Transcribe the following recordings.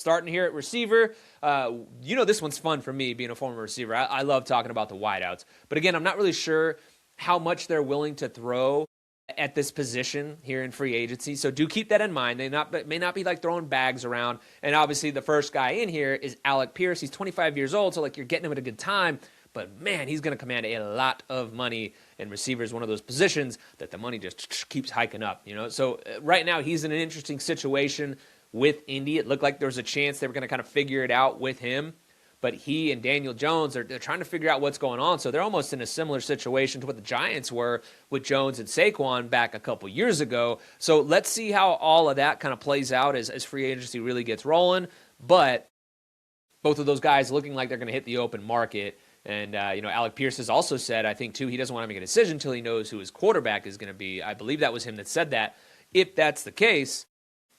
Starting here at receiver, this one's fun for me being a former receiver. I love talking about the wideouts. But again, I'm not really sure how much they're willing to throw at this position here in free agency. So do keep that in mind. They may not be like throwing bags around. And obviously the first guy in here is Alec Pierce. He's 25 years old, so like you're getting him at a good time. But man, he's going to command a lot of money. And receiver is one of those positions that the money just keeps hiking up. So right now he's in an interesting situation with Indy. It looked like there was a chance they were going to kind of figure it out with him, but he and Daniel Jones they're trying to figure out what's going on. So they're almost in a similar situation to what the Giants were with Jones and Saquon back a couple years ago. So let's see how all of that kind of plays out as free agency really gets rolling. But both of those guys looking like they're going to hit the open market. And, Alec Pierce has also said, I think, too, he doesn't want to make a decision until he knows who his quarterback is going to be. I believe that was him that said that. If that's the case,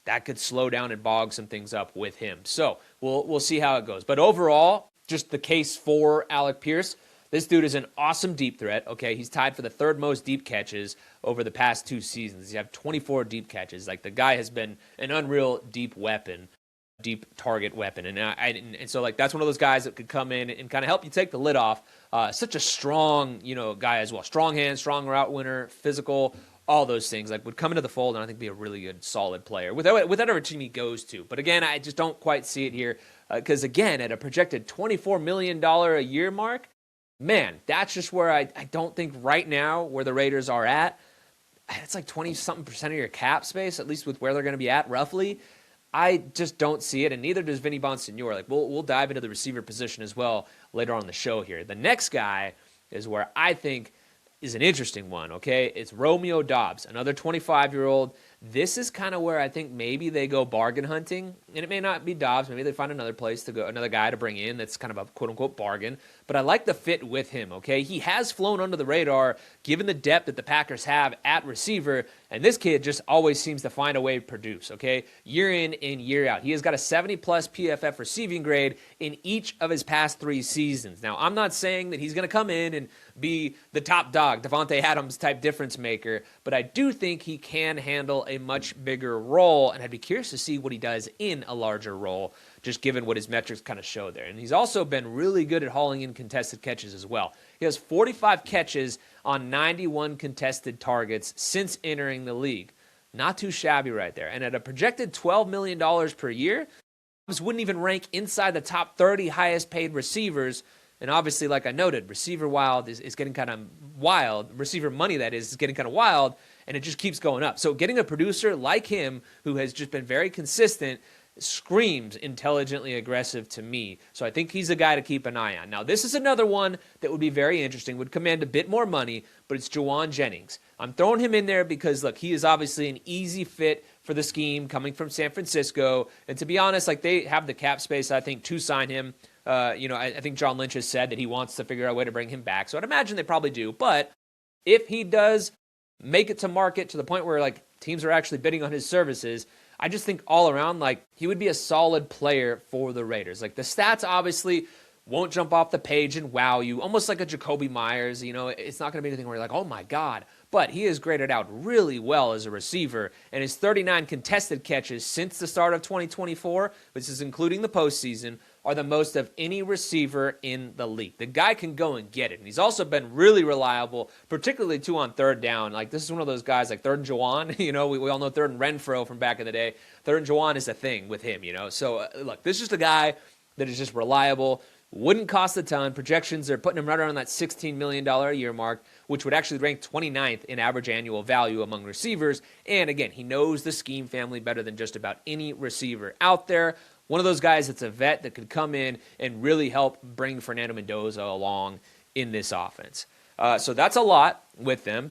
that could slow down and bog some things up with him. So we'll see how it goes. But overall, just the case for Alec Pierce, this dude is an awesome deep threat. Okay, he's tied for the third most deep catches over the past 2 seasons. He have 24 deep catches. Like, the guy has been an unreal deep target weapon. And so, like, that's one of those guys that could come in and kind of help you take the lid off. Such a strong, guy as well. Strong hands, strong route winner, physical, all those things, like, would come into the fold and I think be a really good, solid player with whatever team he goes to. But again, I just don't quite see it here because, again, at a projected $24 million a year mark, man, that's just where I don't think right now where the Raiders are at. It's like 20-something% of your cap space, at least with where they're going to be at roughly. I just don't see it, and neither does Vinny Bonsignore. Like, we'll dive into the receiver position as well later on in the show here. The next guy is where I think is an interesting one, okay? It's Romeo Doubs, another 25-year-old. This is kind of where I think maybe they go bargain hunting, and it may not be Doubs. Maybe they find another place to go, another guy to bring in that's kind of a quote-unquote bargain. But I like the fit with him, okay? He has flown under the radar given the depth that the Packers have at receiver, and this kid just always seems to find a way to produce, okay? Year in and year out. He has got a 70-plus PFF receiving grade in each of his past 3 seasons. Now, I'm not saying that he's going to come in and be the top dog, Devontae Adams type difference maker, but I do think he can handle a much bigger role, and I'd be curious to see what he does in a larger role, just given what his metrics kind of show there. And he's also been really good at hauling in contested catches as well. He has 45 catches on 91 contested targets since entering the league. Not too shabby right there. And at a projected $12 million per year, this wouldn't even rank inside the top 30 highest paid receivers. And obviously, like I noted, receiver wild is getting kind of wild. Receiver money, that is getting kind of wild, and it just keeps going up. So getting a producer like him who has just been very consistent screams intelligently aggressive to me. So I think he's a guy to keep an eye on. Now, this is another one that would be very interesting, would command a bit more money, but it's Jauan Jennings. I'm throwing him in there because, look, he is obviously an easy fit for the scheme coming from San Francisco. And to be honest, like, they have the cap space, I think, to sign him. I think John Lynch has said that he wants to figure out a way to bring him back. So I'd imagine they probably do. But if he does make it to market to the point where, like, teams are actually bidding on his services, I just think all around, like, he would be a solid player for the Raiders. Like, the stats obviously won't jump off the page and wow you, almost like a Jacoby Myers. It's not going to be anything where you're like, oh my God. But he is graded out really well as a receiver, and his 39 contested catches since the start of 2024, which is including the postseason, are the most of any receiver in the league. The guy can go and get it, and he's also been really reliable, particularly too on third down. Like, this is one of those guys like third and Jauan. We all know third and Renfro from back in the day. Third and Jauan is a thing with him. So look, this is just a guy that is just reliable. Wouldn't cost a ton. Projections are putting him right around that $16 million a year mark, which would actually rank 29th in average annual value among receivers. And again, he knows the scheme family better than just about any receiver out there. One of those guys that's a vet that could come in and really help bring Fernando Mendoza along in this offense. So that's a lot with them.